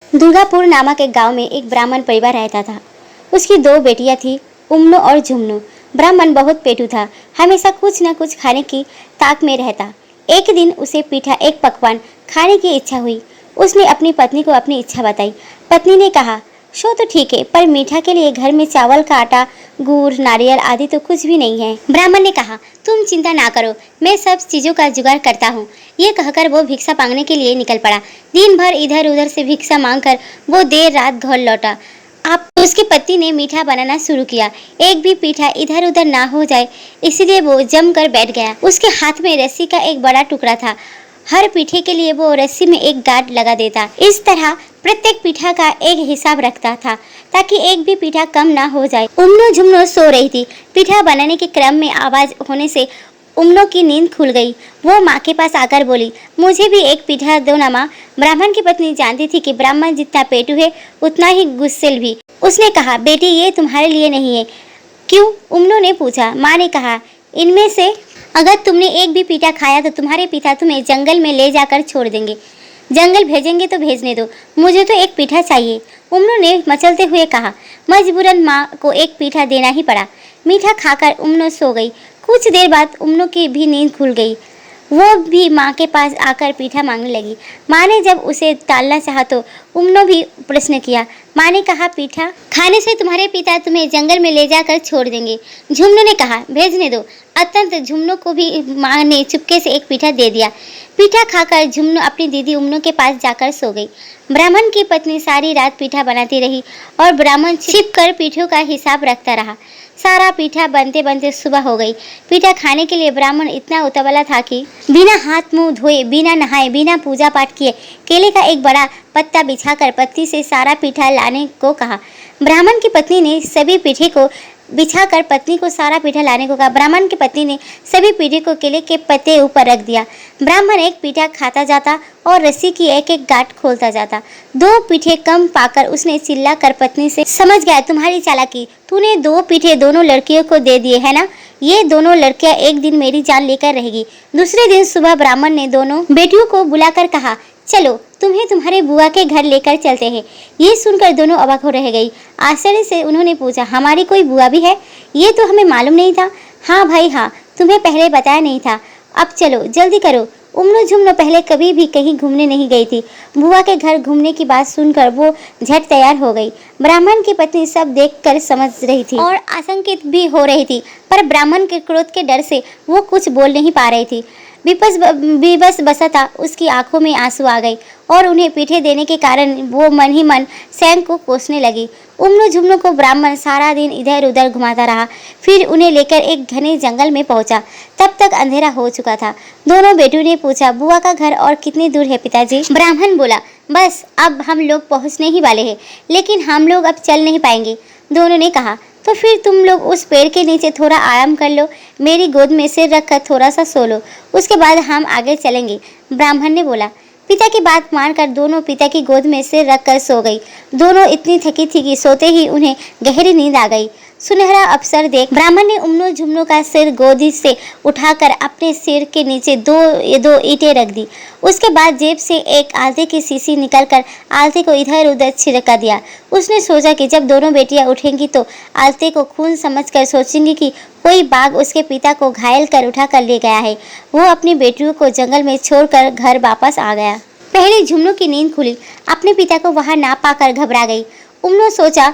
दुर्गापुर नामक एक गांव में एक ब्राह्मण परिवार रहता था। उसकी दो बेटियां थी, उम्नो और झुम्नो। ब्राह्मण बहुत पेटू था, हमेशा कुछ न कुछ खाने की ताक में रहता। एक दिन उसे पीठा एक पकवान खाने की इच्छा हुई। उसने अपनी पत्नी को अपनी इच्छा बताई। पत्नी ने कहा, शो तो ठीक है, पर मीठा के लिए घर में चावल का आटा, गुड़, नारियल आदि तो कुछ भी नहीं है। ब्राह्मण ने कहा, तुम चिंता ना करो, मैं सब चीजों का जुगाड़ करता हूँ। ये कहकर वो भिक्षा मांगने के लिए निकल पड़ा। दिन भर इधर उधर से भिक्षा मांगकर वो देर रात घर लौटा। आप उसकी पत्नी ने मीठा बनाना शुरू किया। एक भी पीठा इधर उधर ना हो जाए, इसलिए वो जम कर बैठ गया। उसके हाथ में रस्सी का एक बड़ा टुकड़ा था। हर पीठे के लिए वो रस्सी में एक गांठ लगा देता। इस तरह प्रत्येक पीठा का एक हिसाब रखता था, ताकि एक भी पीठा कम ना हो जाए। उम्नो झुम्नो सो रही थी। पीठा बनाने के क्रम में आवाज होने से उम्नो की नींद खुल गई। वो माँ के पास आकर बोली, मुझे भी एक पीठा दो ना माँ। ब्राह्मण की पत्नी जानती थी कि ब्राह्मण जितना पेटू है उतना ही गुस्सेल भी। उसने कहा, बेटी ये तुम्हारे लिए नहीं है। क्यों? उम्नो ने पूछा। माँ ने कहा, इनमें से अगर तुमने एक भी पीठा खाया तो तुम्हारे पिता तुम्हें जंगल में ले जाकर छोड़ देंगे। जंगल भेजेंगे तो भेजने दो, मुझे तो एक पीठा चाहिए। उम्नो ने मचलते हुए कहा। मजबूरन माँ को एक पीठा देना ही पड़ा। मीठा खाकर उम्नो सो गई। कुछ देर बाद उम्नो की भी नींद खुल गई। वो भी माँ के पास आकर पीठा मांगने लगी। माँ ने जब उसे टालना चाहा तो उम्नो भी प्रश्न किया। माँ ने कहा, पीठा खाने से तुम्हारे पिता तुम्हें जंगल में ले जाकर छोड़ देंगे। झुम्नो ने कहा, भेजने दो। अत्यंत झुम्नो को भी माँ ने चुपके से एक पीठा दे दिया। पीठा खाकर झुम्नो अपनी दीदी उम्नो के पास जाकर सो गई। ब्राह्मण की पत्नी सारी रात पीठा बनाती रही और ब्राह्मण छिप कर पीठों का हिसाब रखता रहा। सारा पीठा बनते बनते सुबह हो गई। पीठा खाने के लिए ब्राह्मण इतना उतावला था कि बिना हाथ मुंह धोए, बिना नहाए, बिना पूजा पाठ किए केले का एक बड़ा पत्ता बिछाकर पत्नी से सारा पीठा लाने को कहा। ब्राह्मण की पत्नी ने सभी पीठे को बिछाकर पत्नी को सारा पीठा लाने को कहा। ब्राह्मण की पत्नी ने सभी पीठे को केले के पत्ते ऊपर रख दिया। ब्राह्मण एक पीठा खाता जाता और रस्सी की एक एक गांठ खोलता जाता। दो पीठे कम पाकर उसने चिल्ला कर पत्नी से, समझ गया तुम्हारी चालाकी, तूने दो पीठे दोनों लड़कियों को दे दिए है ना। ये दोनों लड़कियां एक दिन मेरी जान लेकर रहेगी। दूसरे दिन सुबह ब्राह्मण ने दोनों बेटियों को बुलाकर कहा, चलो तुम्हें तुम्हारे बुआ के घर लेकर चलते हैं। ये सुनकर दोनों अवाक हो रह गई। आश्चर्य से उन्होंने पूछा, हमारी कोई बुआ भी है? ये तो हमें मालूम नहीं था। हाँ भाई हाँ, तुम्हें पहले बताया नहीं था। अब चलो जल्दी करो। उम्नो झुम्नो पहले कभी भी कहीं घूमने नहीं गई थी। बुआ के घर घूमने की बात सुनकर वो झट तैयार हो गई। ब्राह्मण की पत्नी सब देखकर समझ रही थी और आशंकित भी हो रही थी, पर ब्राह्मण के क्रोध के डर से वो कुछ बोल नहीं पा रही थी। विवश बसता उसकी आंखों में आंसू आ गए और उन्हें पीठे देने के कारण वो मन ही मन सैंग को कोसने लगी। उम्नो झुम्नो को ब्राह्मण सारा दिन इधर उधर घुमाता रहा। फिर उन्हें लेकर एक घने जंगल में पहुंचा। तब तक अंधेरा हो चुका था। दोनों बेटियों ने पूछा, बुआ का घर और कितनी दूर है पिताजी? ब्राह्मण बोला, बस अब हम लोग पहुंचने ही वाले हैं, लेकिन हम लोग अब चल नहीं पाएंगे। दोनों ने कहा, तो फिर तुम लोग उस पेड़ के नीचे थोड़ा आराम कर लो, मेरी गोद में सिर रखकर थोड़ा सा सो लो, उसके बाद हम आगे चलेंगे। ब्राह्मण ने बोला। पिता की बात मानकर दोनों पिता की गोद में सिर रखकर सो गई। दोनों इतनी थकी थी कि सोते ही उन्हें गहरी नींद आ गई। सुनहरा अवसर देख ब्राह्मण ने उम्नो झुम्नो का सिर गोदी से उठाकर अपने सिर के नीचे दो ईंटें रख दी। उसके बाद जेब से एक आलते की शीशी निकालकर आलते को इधर उधर छिड़का दिया। उसने सोचा कि जब दोनों बेटियां उठेंगी तो आलते को खून समझकर सोचेंगी कि कोई बाघ उसके पिता को घायल कर उठा कर ले गया है। वो अपनी बेटियों को जंगल में छोड़कर घर वापस आ गया। पहले झुम्नो की नींद खुली। अपने पिता को वहां ना पाकर घबरा गई। उम्नो सोचा,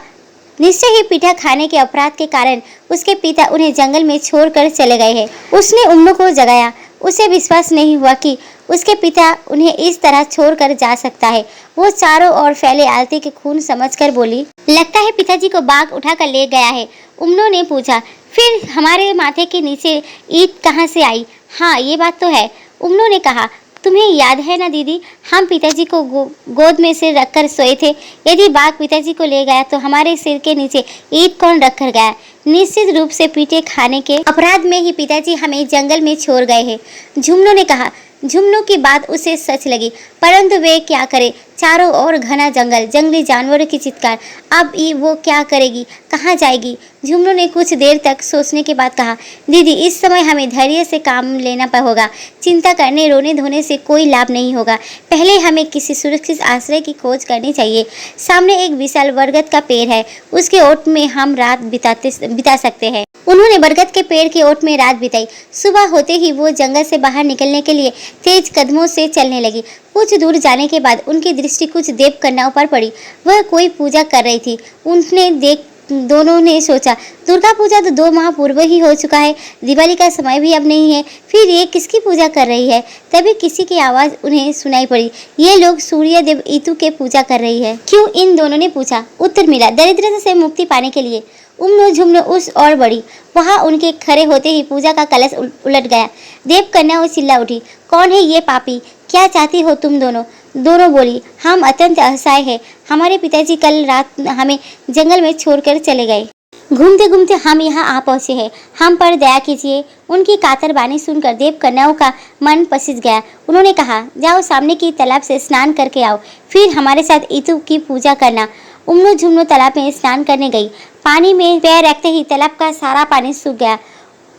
निश्चय ही पीठा खाने के अपराध के कारण उसके पिता उन्हें जंगल में छोड़कर चले गए हैं। उसने उम्नो को जगाया। उसे विश्वास नहीं हुआ कि उसके पिता उन्हें इस तरह छोड़कर जा सकता है। वो चारों ओर फैले आलते के खून समझकर बोली, लगता है पिताजी को बाघ उठाकर ले गया है। उम्नो ने पूछा, फिर हमारे माथे के नीचे ईंट कहाँ से आई? हाँ ये बात तो है। उम्नो ने कहा, तुम्हें याद है ना दीदी, हम पिताजी को गोद में सिर रखकर सोए थे। यदि बाघ पिताजी को ले गया तो हमारे सिर के नीचे ईंट कौन रख कर गया? निश्चित रूप से पीठे खाने के अपराध में ही पिताजी हमें जंगल में छोड़ गए हैं। झुम्नो ने कहा। झुम्नो की बात उसे सच लगी, परंतु वे क्या करे। चारों ओर घना जंगल, जंगली जानवरों की चित्कार। अब वो क्या करेगी, कहाँ जाएगी? झुमनू ने कुछ देर तक सोचने के बाद कहा, दीदी इस समय हमें धैर्य से काम लेना होगा। चिंता करने रोने धोने से कोई लाभ नहीं होगा। पहले हमें किसी सुरक्षित आश्रय की खोज करनी चाहिए। सामने एक विशाल बरगद का पेड़ है, उसके ओट में हम रात बिता सकते हैं। उन्होंने बरगद के पेड़ के ओट में रात बिताई। सुबह होते ही वो जंगल से बाहर निकलने के लिए तेज कदमों से चलने लगी। कुछ दूर जाने के बाद उनकी दृष्टि कुछ देव कन्याओं पर पड़ी। वह कोई पूजा कर रही थी। उन्हें देख दोनों ने सोचा, दुर्गा पूजा तो 2 माह पूर्व ही हो चुका है, दिवाली का समय भी अब नहीं है, फिर ये किसकी पूजा कर रही है? तभी किसी की आवाज़ उन्हें सुनाई पड़ी, ये लोग सूर्य देव इतु के पूजा कर रही है। क्यों? इन दोनों ने पूछा। उत्तर मिला, दरिद्रता से मुक्ति पाने के लिए। उम्नो झुमनो उस और बढ़ी। वहाँ उनके खड़े होते ही पूजा का कलश उलट गया। देव कन्या वो चिल्ला उठी, कौन है ये पापी? क्या चाहती हो तुम दोनों? दोनों बोली, हम अत्यंत असहाय हैं। हमारे पिताजी कल रात हमें जंगल में छोड़कर चले गए। घूमते घूमते हम यहाँ आ पहुँचे हैं। हम पर दया कीजिए। उनकी कातर बानी सुनकर देव कन्याओं का मन पसीज गया। उन्होंने कहा, जाओ सामने की तालाब से स्नान करके आओ, फिर हमारे साथ इतु की पूजा करना। उम्नो झुमनो तालाब में स्नान करने गई। पानी में पैर रखते ही तालाब का सारा पानी सूख गया।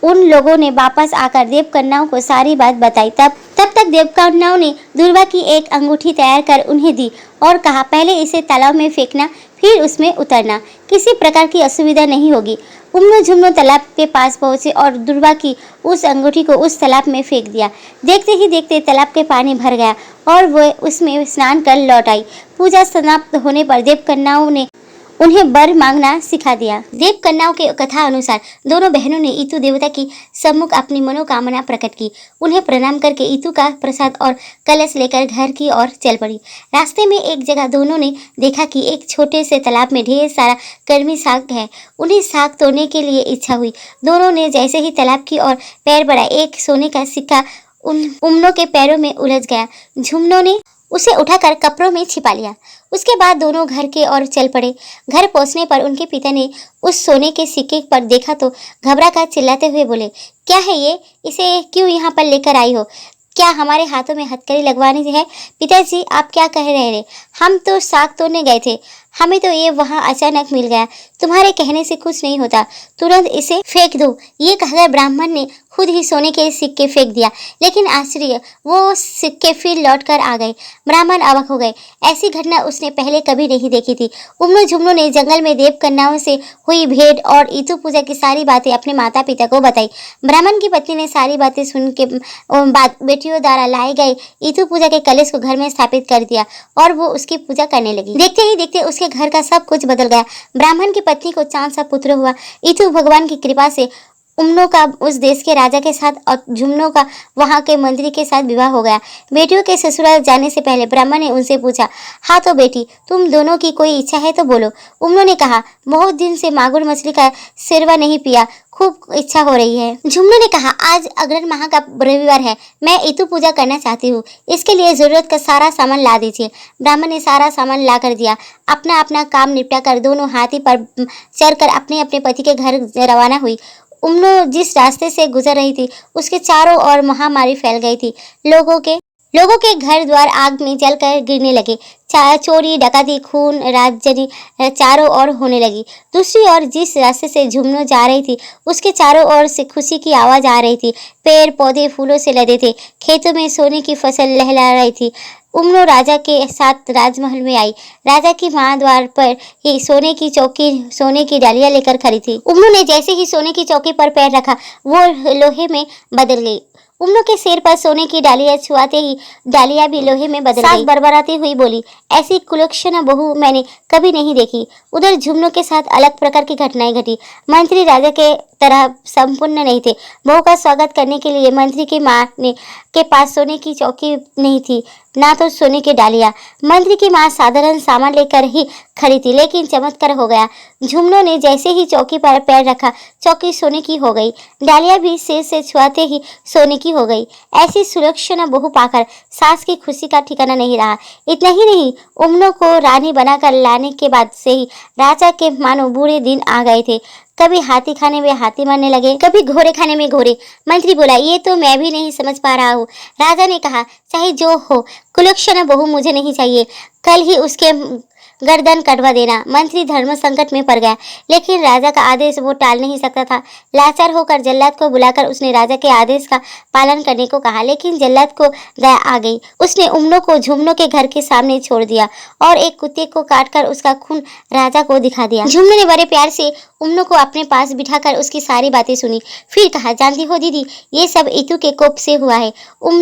उन लोगों ने वापस आकर देव कन्याओं को सारी बात बताई। तब तक देव कन्याओं ने दुर्वा की एक अंगूठी तैयार कर उन्हें दी और कहा, पहले इसे तालाब में फेंकना, फिर उसमें उतरना, किसी प्रकार की असुविधा नहीं होगी। उम्नो झुमनो तालाब के पास पहुंचे और दुर्वा की उस अंगूठी को उस तालाब में फेंक दिया। देखते ही देखते तालाब के पानी भर गया और वह उसमें स्नान कर लौट आई। पूजा समाप्त होने पर देव कन्याओं ने उन्हें वर मांगना सिखा दिया। देव कन्याओं के कथा अनुसार दोनों बहनों ने इतु देवता की सम्मुख अपनी मनोकामना प्रकट की। उन्हें प्रणाम करके इतु का प्रसाद और कलश लेकर घर की ओर चल पड़ी। रास्ते में एक जगह दोनों ने देखा कि एक छोटे से तालाब में ढेर सारा कर्मी साग है। उन्हें साग तोड़ने के लिए इच्छा हुई। दोनों ने जैसे ही तालाब की ओर पैर बढ़ाए, एक सोने का सिक्का उन उम्नो के पैरों में उलझ गया। झुमनों ने उसे उठाकर कपड़ों में छिपा लिया। उसके बाद दोनों घर के ओर चल पड़े। घर पहुंचने पर उनके पिता ने उस सोने के सिक्के पर देखा तो घबरा कर चिल्लाते हुए बोले, क्या है ये? इसे क्यों यहाँ पर लेकर आई हो? क्या हमारे हाथों में हथकड़ी लगवानी है? पिताजी, आप क्या कह रहे हैं? हम तो साग तोड़ने गए थे, हमें तो ये वहाँ अचानक मिल गया। तुम्हारे कहने से कुछ नहीं होता, तुरंत इसे फेंक दो। ये कहकर ब्राह्मण ने खुद ही सोने के सिक्के फेंक दिया। लेकिन आश्चर्य, वो सिक्के फिर लौट कर आ गए। ब्राह्मण अवाक हो गए। ऐसी घटना उसने पहले कभी नहीं देखी थी। उम्नो झुमनो ने जंगल में देव कन्याओं से हुई भेंट और इतु पूजा की सारी बातें अपने माता पिता को बताई। ब्राह्मण की पत्नी ने सारी बातें सुन के बाद बेटियों द्वारा लाए गए इतु पूजा के कलश को घर में स्थापित कर दिया और वो उसकी पूजा करने लगी। देखते ही देखते उसके घर का सब कुछ बदल गया। ब्राह्मण की पत्नी को चांद सा पुत्र हुआ। इतु भगवान की कृपा से उम्नो का उस देश के राजा के साथ और झुमनो का वहाँ के मंत्री के साथ विवाह हो गया। बेटियों के ससुराल जाने से पहले ब्राह्मण ने उनसे पूछा, हाँ तो बेटी, तुम दोनों की कोई इच्छा है तो बोलो। उम्नो ने कहा, बहुत दिन से मागुर मछली का सिरवा नहीं पिया, खूब इच्छा हो रही है। झुमनो ने कहा, आज अग्रहण माह का रविवार है, मैं इतु पूजा करना चाहती हूँ, इसके लिए जरूरत का सारा सामान ला दीजिए। ब्राह्मण ने सारा सामान ला कर दिया। अपना अपना काम निपटा कर दोनों हाथी पर चढ़कर अपने अपने पति के घर रवाना हुई। उम्नो जिस रास्ते से गुजर रही थी उसके चारों ओर महामारी फैल गई थी। लोगों के घर द्वार आग में जलकर गिरने लगे। चोरी डकैती खून राजनी चारों ओर होने लगी। दूसरी ओर जिस रास्ते से झुमनो जा रही थी उसके चारों ओर से खुशी की आवाज आ रही थी। पेड़ पौधे फूलों से लदे थे। खेतों में सोने की फसल लहला रही थी। उम्नो राजा के साथ राजमहल में आई। राजा की माँ द्वार पर ही सोने की चौकी, सोने की डालियां लेकर खड़ी थी। उम्नो ने जैसे ही सोने की चौकी पर पैर रखा, वो लोहे में बदल गई। उम्नो के सिर पर सोने की डालियां छुआते ही डालियां भी लोहे में बदल गई। बरबराती हुई बोली, ऐसी कुलक्षणा बहू मैंने कभी नहीं देखी। उधर झुमनो के साथ अलग प्रकार की घटनाएं घटी। मंत्री राजा के तरह संपूर्ण नहीं थे। बहू का स्वागत करने के लिए मंत्री की माँ के पास सोने की चौकी नहीं थी, ना तो सोने की डालियां। मंत्री की माँ साधारण सामान लेकर ही खड़ी थी, लेकिन चमत्कार हो गया। झुमनो ने जैसे ही चौकी पर पैर रखा, चौकी सोने की हो गई। डालियां भी सिर से छुआते ही सोने की हो गई। ऐसी सुलक्षणा बहू पाकर सास की खुशी का ठिकाना नहीं रहा। इतना ही नहीं, उम्नो को रानी बनाकर लाने के बाद से ही राजा के मानो बुरे दिन आ गए थे। कभी हाथी खाने में हाथी मरने लगे, कभी घोड़े खाने में घोड़े। मंत्री बोला, ये तो मैं भी नहीं समझ पा रहा हूँ। राजा ने कहा, चाहे जो हो, कुलक्षणा बहू मुझे नहीं चाहिए, कल ही उसके गर्दन कटवा देना। मंत्री धर्म संकट में पड़ गया, लेकिन राजा का आदेश वो टाल नहीं सकता था। लाचार होकर जल्लाद को बुलाकर उसने राजा के आदेश का पालन करने को कहा, लेकिन जल्लाद को दया आ गई। उसने उम्नो को झुमनो के घर के सामने छोड़ दिया और एक कुत्ते को काटकर उसका खून राजा को दिखा दिया। झुमनो ने बड़े प्यार से उम्नो को अपने पास बिठाकर उसकी सारी बातें सुनी। फिर कहा, जानती हो दीदी, ये सब इतू के कोप से हुआ है।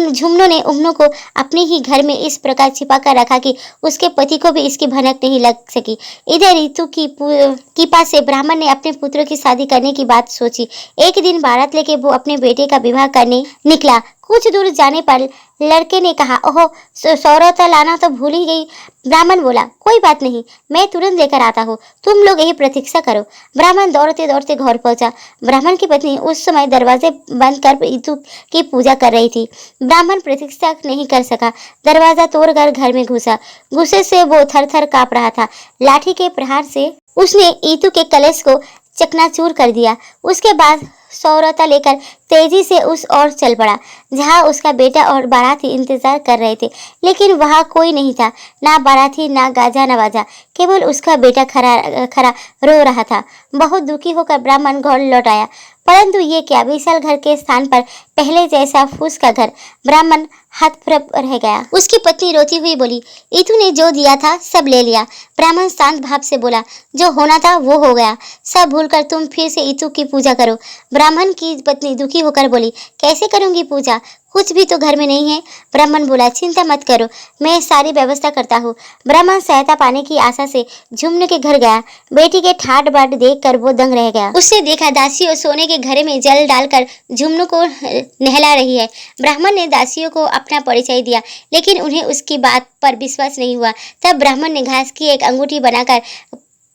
झुमनो ने उम्नो को अपने ही घर में इस प्रकार छिपा कर रखा कि उसके पति को भी इसकी भनक नहीं लग सकी। इधर ऋतु की पास से ब्राह्मण ने अपने पुत्र की शादी करने की बात सोची। एक दिन बारात लेके वो अपने बेटे का विवाह करने निकला। कुछ दूर जाने पर लड़के ने कहा, ओहो, सौरता लाना तो भूल ही गई। ब्राह्मण बोला, कोई बात नहीं, मैं तुरंत लेकर आता हूँ, तुम लोग यही प्रतीक्षा करो। ब्राह्मण दौड़ते दौड़ते घर पहुंचा। ब्राह्मण की पत्नी उस समय दरवाजे बंद कर ऋतु की पूजा कर रही थी। ब्राह्मण प्रतीक्षा नहीं कर सका, दरवाजा तोड़कर घर में घुसा। गुस्से से वो थर थर काँप रहा था। लाठी के प्रहार से उसने ईतू के कलश को चकनाचूर कर दिया। उसके बाद सौरता लेकर तेजी से उस ओर चल पड़ा जहां उसका बेटा और बाराती इंतजार कर रहे थे, लेकिन वहां कोई नहीं था, ना बाराती, ना गाजा, ना बाजा, केवल उसका बेटा खड़ा खड़ा रो रहा था। बहुत दुखी होकर ब्राह्मण घर लौट आया, परंतु ये क्या, विशाल घर के स्थान पर पहले जैसा फूस का घर। ब्राह्मण हतप्रभ रह गया। उसकी पत्नी रोती हुई बोली, ईतू ने जो दिया था सब ले लिया। ब्राह्मण शांत भाव से बोला, जो होना था वो हो गया, सब भूलकर तुम फिर से ईतू की पूजा करो। ब्राह्मण की पत्नी दुखी होकर बोली, कैसे करूंगी पूजा, कुछ भी तो घर में नहीं है। ब्राह्मण बोला, चिंता मत करो, मैं सारी व्यवस्था करता हूँ। ब्राह्मण सहायता पाने की आशा से झुमने के घर गया। बेटी के ठाट बाट देख कर वो दंग रह गया। उसने देखा दासियों सोने के घड़े में जल डालकर झुमनू को नहला रही है। ब्राह्मण ने दासियों को अपना परिचय दिया, लेकिन उन्हें उसकी बात पर विश्वास नहीं हुआ। तब ब्राह्मण ने घास की एक अंगूठी बनाकर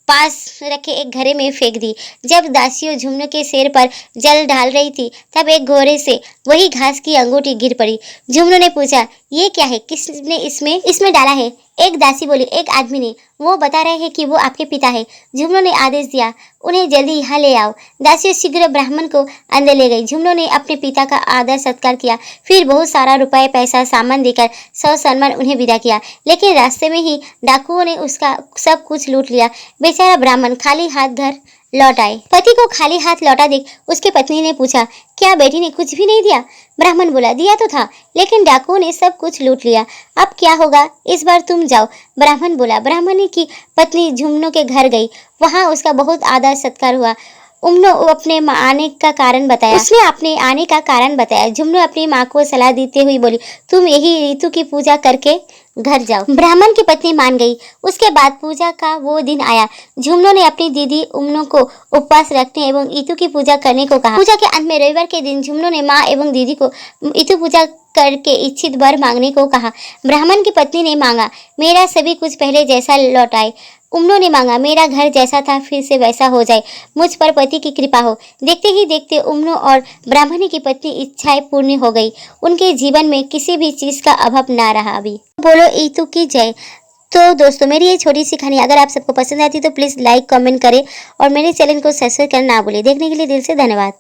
पास रखे एक घड़े में फेंक दी। जब दासियों झुमनू के सिर पर जल डाल रही थी, तब एक घोड़े से वही घास की अंगूठी गिर पड़ी। झुमनू ने पूछा, ये क्या है, किसने इसमें डाला है? एक दासी बोली, एक आदमी ने, वो बता रहे हैं कि वो आपके पिता है। झुमनू ने आदेश दिया, उन्हें जल्दी यहाँ ले आओ। दासियों शीघ्र ब्राह्मण को अंदर ले गई। झुमनू ने अपने पिता का आदर सत्कार किया, फिर बहुत सारा रुपए पैसा सामान देकर ससम्मान उन्हें विदा किया। लेकिन रास्ते में ही डाकुओं ने उसका सब कुछ लूट लिया। बेचारा ब्राह्मण खाली हाथ घर लौट आए। पति को खाली हाथ लौटा देख उसकी पत्नी ने पूछा, क्या बेटी ने कुछ भी नहीं दिया? ब्राह्मण बोला, दिया तो था, लेकिन डाकुओं ने सब कुछ लूट लिया। अब क्या होगा, इस बार तुम जाओ। ब्राह्मण बोला। ब्राह्मण की पत्नी झुमनू के घर गई। वहां उसका बहुत आदर सत्कार हुआ। उम्नो अपने आने का कारण बताया। उसने अपने आने का कारण बताया। झुमनू अपनी माँ को सलाह देते हुए बोली, तुम यही ऋतु की पूजा करके घर जाओ। ब्राह्मण की पत्नी मान गई। उसके बाद पूजा का वो दिन आया। झुमनू ने अपनी दीदी उम्नो को उपवास रखने एवं ऋतु की पूजा करने को कहा। पूजा के अंत में रविवार के दिन झुमनू ने माँ एवं दीदी को ऋतु पूजा करके इच्छित वर मांगने को कहा। ब्राह्मण की पत्नी ने मांगा, मेरा सभी कुछ पहले जैसा लौट आए। उम्नो ने मांगा, मेरा घर जैसा था फिर से वैसा हो जाए, मुझ पर पति की कृपा हो। देखते ही देखते उम्नो और ब्राह्मणी की पत्नी इच्छाएं पूर्ण हो गई। उनके जीवन में किसी भी चीज का अभाव ना रहा। अभी बोलो ईतू की जय। तो दोस्तों, मेरी ये छोटी सी कहानी अगर आप सबको पसंद आती तो प्लीज़ लाइक कमेंट करें और मेरे चैनल को सब्सक्राइब करना ना भूलें। देखने के लिए दिल से धन्यवाद।